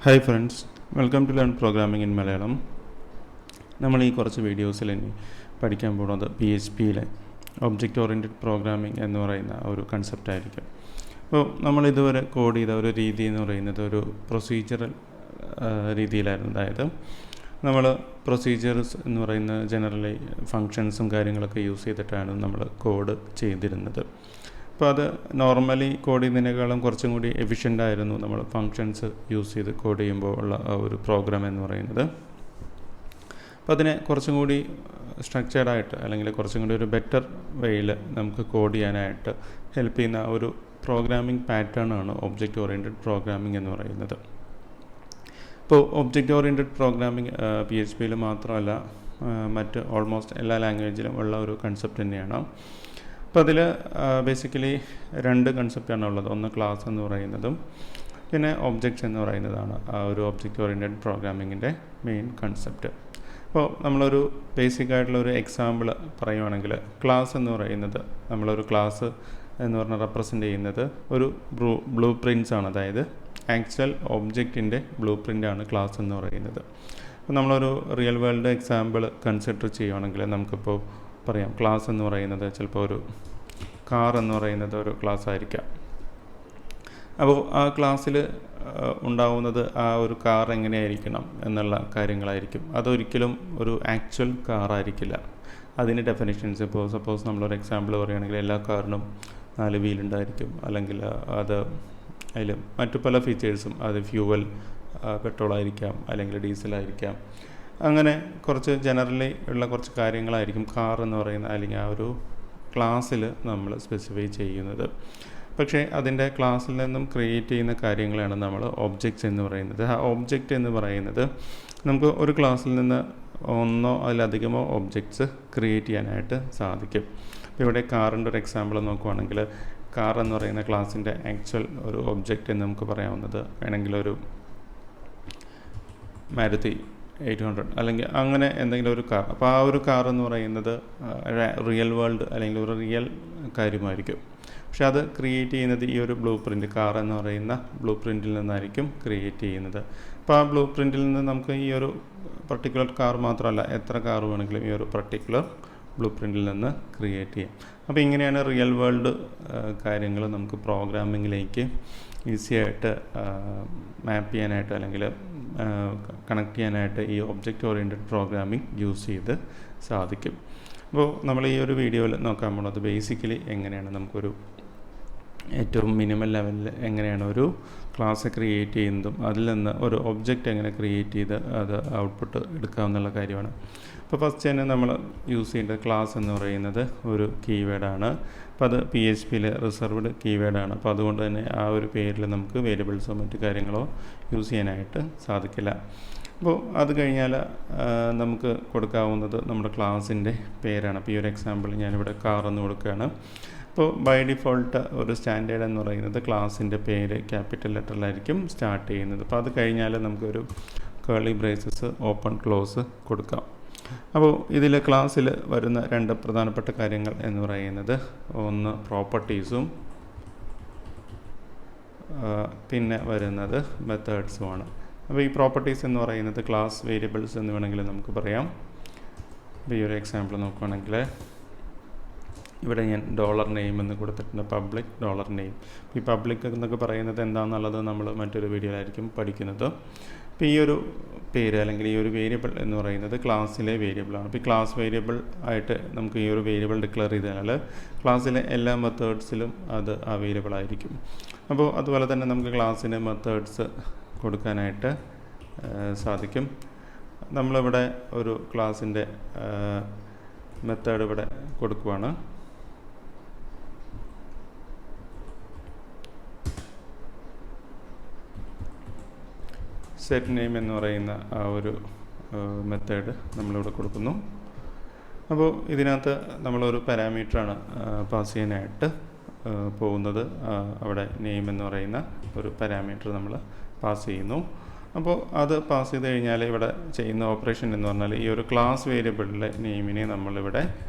Hi friends, welcome to Learn Programming in Malayalam. നമ്മൾ ഈ കുറച്ച് വീഡിയോസിൽ ഇനി പഠിക്കാൻ പോകുന്നത് PHPയിലെ ഒബ്ജക്റ്റ് ഓറിയൻറ്റഡ് പ്രോഗ്രാമിംഗ് എന്ന് പറയുന്ന ഒരു കൺസെപ്റ്റ് ആയിരിക്കും. അപ്പോൾ നമ്മൾ ഇതുവരെ കോഡ് ചെയ്ത ഒരു രീതി എന്ന് പറയുന്നത് ഒരു പ്രൊസീജിയറൽ രീതിയിലായിരുന്നു. അതായത് നമ്മൾ പ്രൊസീജിയേഴ്സ് എന്ന് പറയുന്ന ജനറലി ഫങ്ഷൻസും കാര്യങ്ങളൊക്കെ യൂസ് ചെയ്തിട്ടാണ് നമ്മൾ കോഡ് ചെയ്തിരുന്നത്. അപ്പോൾ അത് നോർമലി കോഡ് ചെയ്യുന്നതിനേക്കാളും കുറച്ചും കൂടി എഫിഷ്യൻ്റായിരുന്നു നമ്മൾ ഫങ്ഷൻസ് യൂസ് ചെയ്ത് കോഡ് ചെയ്യുമ്പോൾ ഉള്ള ഒരു പ്രോഗ്രാം എന്ന് പറയുന്നത്. അപ്പോൾ അതിനെ കുറച്ചും കൂടി സ്ട്രക്ചേർഡായിട്ട് അല്ലെങ്കിൽ കുറച്ചും കൂടി ഒരു ബെറ്റർ വേയിൽ നമുക്ക് കോഡ് ചെയ്യാനായിട്ട് ഹെൽപ്പ് ചെയ്യുന്ന ഒരു പ്രോഗ്രാമിംഗ് പാറ്റേൺ ആണ് ഒബ്ജക്റ്റ് ഓറിയൻറ്റഡ് പ്രോഗ്രാമിംഗ് എന്ന് പറയുന്നത്. ഇപ്പോൾ ഒബ്ജക്റ്റ് ഓറിയൻറ്റഡ് പ്രോഗ്രാമിംഗ് PHPയിൽ മാത്രമല്ല മറ്റ് ഓൾമോസ്റ്റ് എല്ലാ ലാംഗ്വേജിലും ഉള്ള ഒരു കൺസെപ്റ്റ് തന്നെയാണ്. അപ്പോൾ അതിൽ ബേസിക്കലി രണ്ട് കൺസെപ്റ്റാണ് ഉള്ളത്. ഒന്ന് ക്ലാസ് എന്ന് പറയുന്നതും പിന്നെ ഒബ്ജക്റ്റ്സ് എന്ന് പറയുന്നതാണ് ആ ഒരു ഒബ്ജക്റ്റ് ഓറിയൻറ്റഡ് പ്രോഗ്രാമിങ്ങിൻ്റെ മെയിൻ കൺസെപ്റ്റ്. അപ്പോൾ നമ്മളൊരു ബേസിക് ആയിട്ടുള്ള ഒരു എക്സാമ്പിൾ പറയുവാണെങ്കിൽ ക്ലാസ് എന്ന് പറയുന്നത് നമ്മളൊരു ക്ലാസ് എന്ന് പറഞ്ഞാൽ റെപ്രസെൻ്റ് ചെയ്യുന്നത് ഒരു ബ്ലൂ പ്രിൻറ്റ്സ് ആണ്. അതായത് ആക്ച്വൽ ഒബ്ജക്റ്റിൻ്റെ ബ്ലൂ പ്രിൻ്റാണ് ക്ലാസ് എന്ന് പറയുന്നത്. അപ്പോൾ നമ്മളൊരു റിയൽ വേൾഡ് എക്സാമ്പിൾ കൺസിഡർ ചെയ്യുവാണെങ്കിൽ നമുക്കിപ്പോൾ പറയാം ക്ലാസ് എന്ന് പറയുന്നത് ചിലപ്പോൾ ഒരു കാർ എന്ന് പറയുന്നത് ഒരു ക്ലാസ് ആയിരിക്കാം. അപ്പോൾ ആ ക്ലാസ്സിൽ ഉണ്ടാവുന്നത് ആ ഒരു കാർ എങ്ങനെയായിരിക്കണം എന്നുള്ള കാര്യങ്ങളായിരിക്കും. അതൊരിക്കലും ഒരു ആക്ച്വൽ കാറായിരിക്കില്ല. അതിന് ഡെഫിനിഷൻസ് ഇപ്പോൾ സപ്പോസ് നമ്മളൊരു എക്സാമ്പിൾ പറയുകയാണെങ്കിൽ എല്ലാ കാറിനും 4 വീലുണ്ടായിരിക്കും, അല്ലെങ്കിൽ അത് അതിൽ മറ്റു പല ഫീച്ചേഴ്സും, അത് ഫ്യൂവൽ പെട്രോളായിരിക്കാം അല്ലെങ്കിൽ ഡീസലായിരിക്കാം. അങ്ങനെ കുറച്ച് ജനറലി ഉള്ള കുറച്ച് കാര്യങ്ങളായിരിക്കും കാർ എന്ന് പറയുന്ന അല്ലെങ്കിൽ ആ ഒരു ക്ലാസ്സിൽ നമ്മൾ സ്പെസിഫൈ ചെയ്യുന്നത്. പക്ഷേ അതിൻ്റെ ക്ലാസ്സിൽ നിന്നും ക്രിയേറ്റ് ചെയ്യുന്ന കാര്യങ്ങളാണ് നമ്മൾ ഒബ്ജക്റ്റ്സ് എന്ന് പറയുന്നത്. ആ ഒബ്ജക്റ്റ് എന്ന് പറയുന്നത് നമുക്ക് ഒരു ക്ലാസ്സിൽ നിന്ന് ഒന്നോ അതിലധികമോ ഒബ്ജക്റ്റ്സ് ക്രിയേറ്റ് ചെയ്യാനായിട്ട് സാധിക്കും. ഇപ്പോൾ ഇവിടെ കാറിൻ്റെ ഒരു എക്സാമ്പിൾ നോക്കുവാണെങ്കിൽ കാർ എന്ന് പറയുന്ന ക്ലാസ്സിൻ്റെ ആക്ച്വൽ ഒരു ഒബ്ജക്റ്റ് എന്ന് നമുക്ക് പറയാവുന്നത് വേണമെങ്കിൽ ഒരു മാരുതി 800 അല്ലെങ്കിൽ അങ്ങനെ എന്തെങ്കിലും ഒരു കാർ. അപ്പോൾ ആ ഒരു കാർ എന്ന് പറയുന്നത് റിയൽ വേൾഡ് അല്ലെങ്കിൽ ഒരു റിയൽ കാര്യമായിരിക്കും. പക്ഷെ അത് ക്രിയേറ്റ് ചെയ്യുന്നത് ഈ ഒരു ബ്ലൂ പ്രിൻ്റ്, കാർ എന്ന് പറയുന്ന ബ്ലൂ പ്രിൻറ്റിൽ നിന്നായിരിക്കും ക്രിയേറ്റ് ചെയ്യുന്നത്. അപ്പോൾ ആ ബ്ലൂ പ്രിൻറ്റിൽ നിന്ന് നമുക്ക് ഈ ഒരു പർട്ടിക്കുലർ കാർ മാത്രമല്ല എത്ര കാർ വേണമെങ്കിലും ഈ ഒരു പർട്ടിക്കുലർ ബ്ലൂ പ്രിൻറ്റിൽ നിന്ന് ക്രിയേറ്റ് ചെയ്യാം. അപ്പോൾ ഇങ്ങനെയാണ് റിയൽ വേൾഡ് കാര്യങ്ങൾ നമുക്ക് പ്രോഗ്രാമിങ്ങിലേക്ക് ഈസി ആയിട്ട് മാപ്പ് ചെയ്യാനായിട്ട് അല്ലെങ്കിൽ കണക്ട് ചെയ്യാനായിട്ട് ഈ ഒബ്ജക്റ്റ് ഓറിയൻറ്റഡ് പ്രോഗ്രാമിംഗ് യൂസ് ചെയ്ത് സാധിക്കും. അപ്പോൾ നമ്മൾ ഈ ഒരു വീഡിയോയിൽ നോക്കാൻ പോകുന്നത് ബേസിക്കലി എങ്ങനെയാണ് നമുക്കൊരു ഏറ്റവും മിനിമം ലെവലിൽ എങ്ങനെയാണ് ഒരു ക്ലാസ് ക്രിയേറ്റ് ചെയ്യുന്നതും അതിൽ നിന്ന് ഒരു ഒബ്ജക്റ്റ് എങ്ങനെ ക്രിയേറ്റ് ചെയ്ത് അത് ഔട്ട്പുട്ട് എടുക്കാമെന്നുള്ള കാര്യമാണ്. അപ്പോൾ ഫസ്റ്റ് തന്നെ നമ്മൾ യൂസ് ചെയ്യേണ്ട ക്ലാസ് എന്ന് പറയുന്നത് ഒരു കീവേഡാണ്. അപ്പോൾ അത് PHPയിലെ റിസർവ്ഡ് കീവേഡാണ്. അപ്പോൾ അതുകൊണ്ട് തന്നെ ആ ഒരു പേരിൽ നമുക്ക് വേരിയബിൾസോ മറ്റു കാര്യങ്ങളോ യൂസ് ചെയ്യാനായിട്ട് സാധിക്കില്ല. അപ്പോൾ അത് കഴിഞ്ഞാൽ നമുക്ക് കൊടുക്കാവുന്നത് നമ്മുടെ ക്ലാസ്സിൻ്റെ പേരാണ്. അപ്പോൾ ഈ ഒരു എക്സാമ്പിൾ ഞാനിവിടെ കാർ എന്ന് കൊടുക്കുകയാണ്. അപ്പോൾ ബൈ ഡിഫോൾട്ട് ഒരു സ്റ്റാൻഡേർഡ് എന്ന് പറയുന്നത് ക്ലാസ്സിൻ്റെ പേര് ക്യാപിറ്റൽ ലെറ്ററിലായിരിക്കും സ്റ്റാർട്ട് ചെയ്യുന്നത്. അപ്പോൾ അത് കഴിഞ്ഞാൽ നമുക്കൊരു കേർലി ബ്രേസസ് ഓപ്പൺ ക്ലോസ് കൊടുക്കാം. അപ്പോൾ ഇതിൽ ക്ലാസ്സിൽ വരുന്ന രണ്ട് പ്രധാനപ്പെട്ട കാര്യങ്ങൾ എന്ന് പറയുന്നത് ഒന്ന് പ്രോപ്പർട്ടീസും പിന്നെ വരുന്നത് മെത്തേഡ്സുമാണ്. അപ്പോൾ ഈ പ്രോപ്പർട്ടീസ് എന്ന് പറയുന്നത് ക്ലാസ് വേരിയബിൾസ് എന്ന് വേണമെങ്കിൽ നമുക്ക് പറയാം. അപ്പോൾ ഈ ഒരു എക്സാമ്പിൾ നോക്കുകയാണെങ്കിൽ ഇവിടെ ഞാൻ $നെയിം എന്ന് കൊടുത്തിട്ടുണ്ട്, പബ്ലിക് $നെയിം. ഈ പബ്ലിക് എന്നൊക്കെ പറയുന്നത് എന്താണെന്നുള്ളത് നമ്മൾ മറ്റൊരു വീഡിയോയിലായിരിക്കും പഠിക്കുന്നത്. അപ്പോൾ ഈ ഒരു പേര് അല്ലെങ്കിൽ ഈ ഒരു വേരിയബിൾ എന്ന് പറയുന്നത് ക്ലാസ്സിലെ വേരിയബിളാണ്. അപ്പോൾ ഈ ക്ലാസ് വേരിയബിൾ ആയിട്ട് നമുക്ക് ഈ ഒരു വേരിയബിൾ ഡിക്ലെയർ ചെയ്താൽ ക്ലാസ്സിലെ എല്ലാ മെത്തേഡ്സിലും അത് അവൈലബിൾ ആയിരിക്കും. അപ്പോൾ അതുപോലെ തന്നെ നമുക്ക് ക്ലാസ്സിന് മെത്തേഡ്സ് കൊടുക്കാനായിട്ട് സാധിക്കും. നമ്മളിവിടെ ഒരു ക്ലാസ്സിൻ്റെ മെത്തേഡ് ഇവിടെ കൊടുക്കുവാണ്. സെറ്റ് നെയിം എന്ന് പറയുന്ന ആ ഒരു മെത്തേഡ് നമ്മളിവിടെ കൊടുക്കുന്നു. അപ്പോൾ ഇതിനകത്ത് നമ്മളൊരു പാരാമീറ്ററാണ് പാസ് ചെയ്യാനായിട്ട് പോകുന്നത്. അവിടെ നെയിം എന്ന് പറയുന്ന ഒരു പാരാമീറ്റർ നമ്മൾ പാസ് ചെയ്യുന്നു. അപ്പോൾ അത് പാസ് ചെയ്ത് കഴിഞ്ഞാൽ ഇവിടെ ചെയ്യുന്ന ഓപ്പറേഷൻ എന്ന് പറഞ്ഞാൽ ഈ ഒരു ക്ലാസ് വേരിയബിളിലെ നെയിമിനെ നമ്മളിവിടെ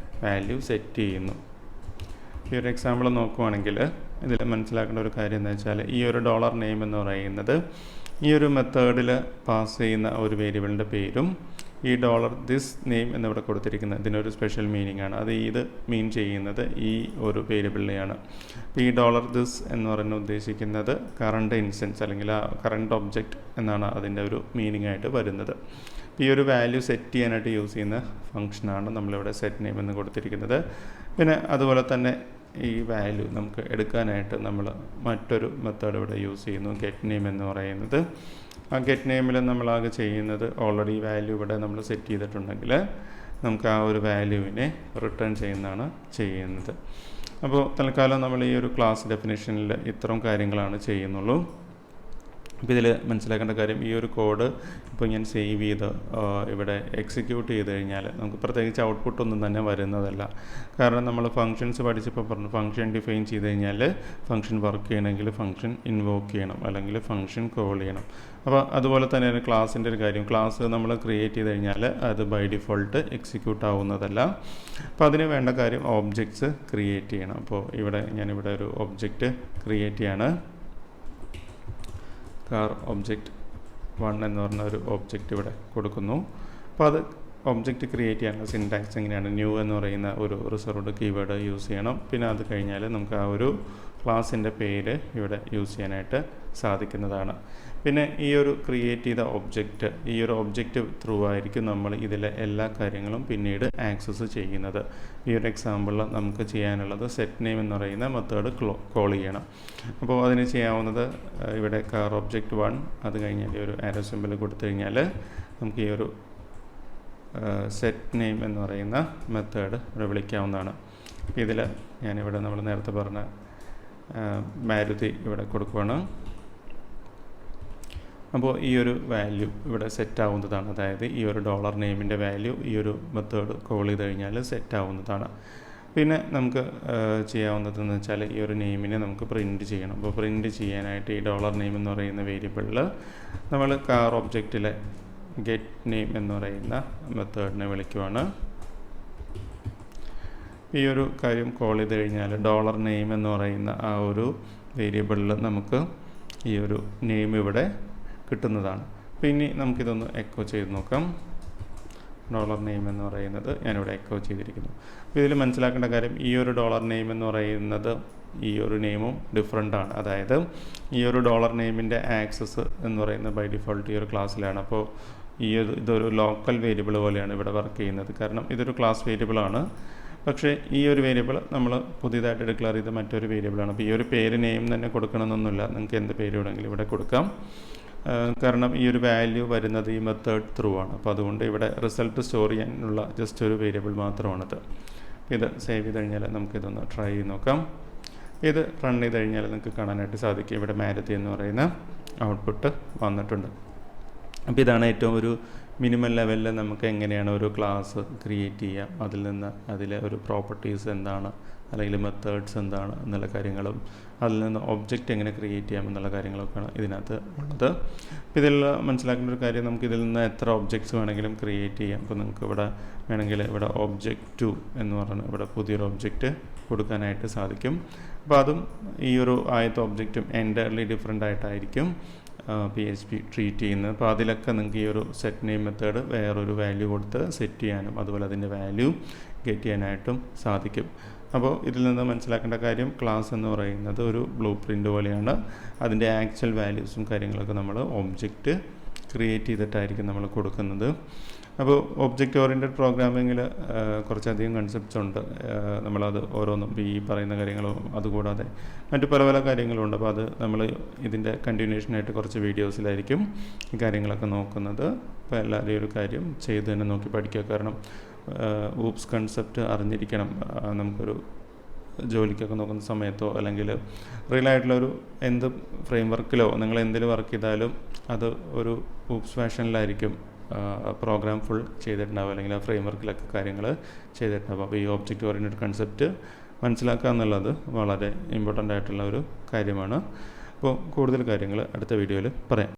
വാല്യൂ സെറ്റ് ചെയ്യുന്നു. ഈ ഒരു എക്സാമ്പിൾ നോക്കുവാണെങ്കിൽ ഇതിൽ മനസ്സിലാക്കേണ്ട ഒരു കാര്യം എന്താ വെച്ചാൽ ഈ ഒരു ഡോളർ നെയിം എന്ന് പറയുന്നത് ഈ ഒരു മെത്തേഡിൽ പാസ് ചെയ്യുന്ന ഒരു വേരിയബിളിൻ്റെ പേരും ഈ ഡോളർ ദിസ് നെയിം എന്നിവിടെ കൊടുത്തിരിക്കുന്നത് ഇതിനൊരു സ്പെഷ്യൽ മീനിങ് ആണ്. അത് ഇത് മീൻ ചെയ്യുന്നത് ഈ ഒരു വേരിയബിളിനെയാണ്. ഈ ഡോളർ ദിസ് എന്ന് പറയുന്നത് ഉദ്ദേശിക്കുന്നത് കറണ്ട് ഇൻസ്റ്റൻസ് അല്ലെങ്കിൽ ആ കറണ്ട് ഒബ്ജക്റ്റ് എന്നാണ് അതിൻ്റെ ഒരു മീനിങ് ആയിട്ട് വരുന്നത്. ഈ ഒരു വാല്യൂ സെറ്റ് ചെയ്യാനായിട്ട് യൂസ് ചെയ്യുന്ന ഫംഗ്ഷനാണ് നമ്മളിവിടെ സെറ്റ് നെയിം എന്ന് കൊടുത്തിരിക്കുന്നത്. പിന്നെ അതുപോലെ തന്നെ ഈ വാല്യൂ നമുക്ക് എടുക്കാനായിട്ട് നമ്മൾ മറ്റൊരു മെത്തേഡ് ഇവിടെ യൂസ് ചെയ്യുന്നു, ഗെറ്റ് നെയിം എന്ന് പറയുന്നത്. ആ ഗെറ്റ് നെയിമിൽ നമ്മളാകെ ചെയ്യുന്നത് ഓൾറെഡി വാല്യൂ ഇവിടെ നമ്മൾ സെറ്റ് ചെയ്തിട്ടുണ്ടെങ്കിൽ നമുക്ക് ആ ഒരു വാല്യൂവിനെ റിട്ടേൺ ചെയ്യുന്നതാണ് ചെയ്യുന്നത്. അപ്പോൾ തൽക്കാലം നമ്മൾ ഈ ഒരു ക്ലാസ് ഡെഫിനേഷനിൽ ഇത്തരം കാര്യങ്ങളാണ് ചെയ്യുന്നുള്ളൂ. അപ്പോൾ ഇതിൽ മനസ്സിലാക്കേണ്ട കാര്യം ഈ ഒരു കോഡ് ഇപ്പോൾ ഞാൻ സേവ് ചെയ്ത് ഇവിടെ എക്സിക്യൂട്ട് ചെയ്ത് കഴിഞ്ഞാൽ നമുക്ക് പ്രത്യേകിച്ച് ഔട്ട്പുട്ടൊന്നും തന്നെ വരുന്നതല്ല. കാരണം നമ്മൾ ഫങ്ഷൻസ് പഠിച്ചപ്പോൾ പറഞ്ഞു ഫംഗ്ഷൻ ഡിഫൈൻ ചെയ്ത് കഴിഞ്ഞാൽ ഫംഗ്ഷൻ വർക്ക് ചെയ്യണമെങ്കിൽ ഫംഗ്ഷൻ ഇൻവോക്ക് ചെയ്യണം അല്ലെങ്കിൽ ഫംഗ്ഷൻ കോൾ ചെയ്യണം. അപ്പോൾ അതുപോലെ തന്നെയാണ് ക്ലാസ്സിൻ്റെ ഒരു കാര്യം. ക്ലാസ് നമ്മൾ ക്രിയേറ്റ് ചെയ്ത് കഴിഞ്ഞാൽ അത് ബൈ ഡിഫോൾട്ട് എക്സിക്യൂട്ട് ആവുന്നതല്ല. അപ്പോൾ അതിന് വേണ്ട കാര്യം ഓബ്ജക്ട്സ് ക്രിയേറ്റ് ചെയ്യണം. അപ്പോൾ ഞാനിവിടെ ഒരു ഒബ്ജക്റ്റ് ക്രിയേറ്റ് ചെയ്യാണ്. കാർ ഒബ്ജക്റ്റ് 1 എന്ന് പറഞ്ഞ ഒരു ഒബ്ജക്റ്റ് ഇവിടെ കൊടുക്കുന്നു. അപ്പോൾ അത് ഒബ്ജക്റ്റ് ക്രിയേറ്റ് ചെയ്യാനുള്ള സിൻടാക്സ് എങ്ങനെയാണ്, ന്യൂ എന്ന് പറയുന്ന ഒരു റിസർവ്ഡ് കീവേഡ് യൂസ് ചെയ്യണം. പിന്നെ അത് കഴിഞ്ഞാൽ നമുക്ക് ആ ഒരു ക്ലാസിൻ്റെ പേര് ഇവിടെ യൂസ് ചെയ്യാനായിട്ട് സാധിക്കുന്നതാണ്. പിന്നെ ഈ ഒരു ക്രിയേറ്റ് ചെയ്ത ഒബ്ജക്റ്റ് ഈ ഒരു ഒബ്ജക്റ്റ് ത്രൂ ആയിരിക്കും നമ്മൾ ഇതിലെ എല്ലാ കാര്യങ്ങളും പിന്നീട് ആക്സസ് ചെയ്യുന്നത്. ഈ ഒരു എക്സാമ്പിളിൽ നമുക്ക് ചെയ്യാനുള്ളത് സെറ്റ് നെയിം എന്ന് പറയുന്ന മെത്തേഡ് കോൾ ചെയ്യണം. അപ്പോൾ അതിന് ചെയ്യാവുന്നത് ഇവിടെ കാർ ഒബ്ജക്റ്റ് 1 അത് കഴിഞ്ഞാൽ ഒരു ആരോ സിമ്പിൾ കൊടുത്തു കഴിഞ്ഞാൽ നമുക്ക് ഈ ഒരു സെറ്റ് നെയിം എന്ന് പറയുന്ന മെത്തേഡ് ഇവിടെ വിളിക്കാവുന്നതാണ്. ഇതിൽ ഞാനിവിടെ നമ്മൾ നേരത്തെ പറഞ്ഞ മാരുതി ഇവിടെ കൊടുക്കുകയാണ്. അപ്പോൾ ഈ ഒരു വാല്യൂ ഇവിടെ സെറ്റ് ആവുന്നതാണ്. അതായത് ഈ ഒരു ഡോളർ നെയിമിൻ്റെ വാല്യൂ ഈ ഒരു മെത്തേഡ് കോൾ ചെയ്ത് കഴിഞ്ഞാൽ സെറ്റ് ആവുന്നതാണ്. പിന്നെ നമുക്ക് ചെയ്യാവുന്നതെന്ന് വെച്ചാൽ ഈ ഒരു നെയിമിനെ നമുക്ക് പ്രിൻറ്റ് ചെയ്യണം. അപ്പോൾ പ്രിൻറ്റ് ചെയ്യാനായിട്ട് ഈ ഡോളർ നെയിം എന്ന് പറയുന്ന വേരിയബിളിൽ നമ്മൾ കാർ ഒബ്ജക്റ്റിലെ ഗെറ്റ് നെയിം എന്ന് പറയുന്ന മെത്തേഡിനെ വിളിക്കുവാണ്. ഈ ഒരു കാര്യം കോൾ ചെയ്ത് കഴിഞ്ഞാൽ ഡോളർ നെയിം എന്ന് പറയുന്ന ആ ഒരു വേരിയബിളിൽ നമുക്ക് ഈ ഒരു നെയിം ഇവിടെ കിട്ടുന്നതാണ്. പിന്നെ നമുക്കിതൊന്ന് എക്കോ ചെയ്ത് നോക്കാം. ഡോളർ നെയിം എന്ന് പറയുന്നത് ഞാനിവിടെ എക്കോ ചെയ്തിരിക്കുന്നു. അപ്പോൾ ഇതിൽ മനസ്സിലാക്കേണ്ട കാര്യം ഈ ഒരു ഡോളർ നെയിം എന്ന് പറയുന്നത് ഈ ഒരു നെയിമും ഡിഫറെൻ്റ് ആണ്. അതായത് ഈ ഒരു ഡോളർ നെയിമിൻ്റെ ആക്സസ് എന്ന് പറയുന്നത് ബൈ ഡിഫോൾട്ട് ഈ ഒരു ക്ലാസ്സിലാണ്. അപ്പോൾ ഇതൊരു ലോക്കൽ വേരിയബിൾ പോലെയാണ് ഇവിടെ വർക്ക് ചെയ്യുന്നത്. കാരണം ഇതൊരു ക്ലാസ് വേരിയബിളാണ്. പക്ഷേ ഈ ഒരു വേരിയബിൾ നമ്മൾ പുതിയതായിട്ട് ഡിക്ലെയർ ചെയ്ത മറ്റൊരു വേരിയബിളാണ്. അപ്പോൾ ഈ ഒരു പേര് നെയിം തന്നെ കൊടുക്കണമെന്നൊന്നുമില്ല, നിങ്ങൾക്ക് എന്ത് പേര് വേണമെങ്കിലും ഇവിടെ കൊടുക്കാം. കാരണം ഈ ഒരു വാല്യൂ വരുന്നത് ഈ മെത്തേഡ് ത്രൂ ആണ്. അപ്പോൾ അതുകൊണ്ട് ഇവിടെ റിസൾട്ട് സ്റ്റോർ ചെയ്യാനുള്ള ജസ്റ്റ് ഒരു വേരിയബിൾ മാത്രമാണിത്. ഇത് സേവ് ചെയ്ത് കഴിഞ്ഞാൽ നമുക്കിതൊന്ന് ട്രൈ ചെയ്ത് നോക്കാം. ഇത് റൺ ചെയ്ത് കഴിഞ്ഞാൽ നിങ്ങൾക്ക് കാണാനായിട്ട് സാധിക്കും ഇവിടെ മാരുതി എന്ന് പറയുന്ന ഔട്ട്പുട്ട് വന്നിട്ടുണ്ട്. അപ്പോൾ ഇതാണ് ഏറ്റവും ഒരു മിനിമം ലെവലിൽ നമുക്ക് എങ്ങനെയാണ് ഒരു ക്ലാസ് ക്രിയേറ്റ് ചെയ്യാം, അതിൽ നിന്ന് അതിലെ ഒരു പ്രോപ്പർട്ടീസ് എന്താണ് അല്ലെങ്കിൽ മെത്തേഡ്സ് എന്താണ് എന്നുള്ള കാര്യങ്ങളും അതിൽ നിന്ന് ഒബ്ജക്റ്റ് എങ്ങനെ ക്രിയേറ്റ് ചെയ്യാം എന്നുള്ള കാര്യങ്ങളൊക്കെയാണ് ഇതിനകത്ത് ഉള്ളത്. അപ്പോൾ ഇതിൽ മനസ്സിലാക്കേണ്ട ഒരു കാര്യം നമുക്ക് ഇതിൽ നിന്ന് എത്ര ഒബ്ജക്ട്സ് വേണമെങ്കിലും ക്രിയേറ്റ് ചെയ്യാം. അപ്പോൾ നിങ്ങൾക്ക് ഇവിടെ വേണമെങ്കിൽ ഇവിടെ ഒബ്ജക്റ്റ് 2 എന്ന് പറഞ്ഞാൽ ഇവിടെ പുതിയൊരു ഒബ്ജക്റ്റ് കൊടുക്കാനായിട്ട് സാധിക്കും. അപ്പോൾ അതും ഈ ഒരു ആദ്യത്തെ ഒബ്ജക്റ്റും എൻ്റയർലി ഡിഫറെൻ്റ് ആയിട്ടായിരിക്കും PHP ട്രീറ്റ് ചെയ്യുന്നത്. അപ്പോൾ അതിലൊക്കെ നിങ്ങൾക്ക് ഈ ഒരു സെറ്റ് നെയിം മെത്തേഡ് വേറൊരു വാല്യൂ കൊടുത്ത് സെറ്റ് ചെയ്യാനും അതുപോലെ അതിൻ്റെ വാല്യൂ ഗെറ്റ് ചെയ്യാനായിട്ടും സാധിക്കും. അപ്പോൾ ഇതിൽ നിന്ന് മനസ്സിലാക്കേണ്ട കാര്യം ക്ലാസ് എന്ന് പറയുന്നത് ഒരു ബ്ലൂ പ്രിൻ്റ് പോലെയാണ്. അതിൻ്റെ ആക്ച്വൽ വാല്യൂസും കാര്യങ്ങളൊക്കെ നമ്മൾ ഒബ്ജക്റ്റ് ക്രിയേറ്റ് ചെയ്തിട്ടായിരിക്കും നമ്മൾ കൊടുക്കുന്നത്. അപ്പോൾ ഒബ്ജക്റ്റ് ഓറിയൻറ്റഡ് പ്രോഗ്രാമിങ്ങിൽ കുറച്ചധികം കൺസെപ്റ്റ്സ് ഉണ്ട്. നമ്മളത് ഓരോന്നും ഈ പറയുന്ന കാര്യങ്ങളും അതുകൂടാതെ മറ്റു പല പല കാര്യങ്ങളുണ്ട്. അപ്പോൾ അത് നമ്മൾ ഇതിൻ്റെ കണ്ടിന്യൂഷനായിട്ട് കുറച്ച് വീഡിയോസിലായിരിക്കും ഈ കാര്യങ്ങളൊക്കെ നോക്കുന്നത്. അപ്പോൾ എല്ലാവരും ഒരു കാര്യം ചെയ്ത് തന്നെ നോക്കി പഠിക്കുക. കാരണം ഊപ്സ് കൺസെപ്റ്റ് അറിഞ്ഞിരിക്കണം. നമുക്കൊരു ജോലിക്കൊക്കെ നോക്കുന്ന സമയത്തോ അല്ലെങ്കിൽ റിയൽ ആയിട്ടുള്ളൊരു എന്ത് ഫ്രെയിം വർക്കിലോ നിങ്ങൾ എന്തിൽ വർക്ക് ചെയ്താലും അത് ഒരു ഊപ്സ് ഫാഷനിലായിരിക്കും പ്രോഗ്രാം ഫുൾ ചെയ്തിട്ടുണ്ടാവും അല്ലെങ്കിൽ ആ ഫ്രെയിം വർക്കിലൊക്കെ കാര്യങ്ങൾ ചെയ്തിട്ടുണ്ടാവും. അപ്പോൾ ഈ ഒബ്ജക്റ്റ് ഓറിയൻറ്റഡ് കൺസെപ്റ്റ് മനസ്സിലാക്കുക എന്നുള്ളത് വളരെ ഇമ്പോർട്ടൻ്റ് ആയിട്ടുള്ള ഒരു കാര്യമാണ്. അപ്പോൾ കൂടുതൽ കാര്യങ്ങൾ അടുത്ത വീഡിയോയിൽ പറയാം.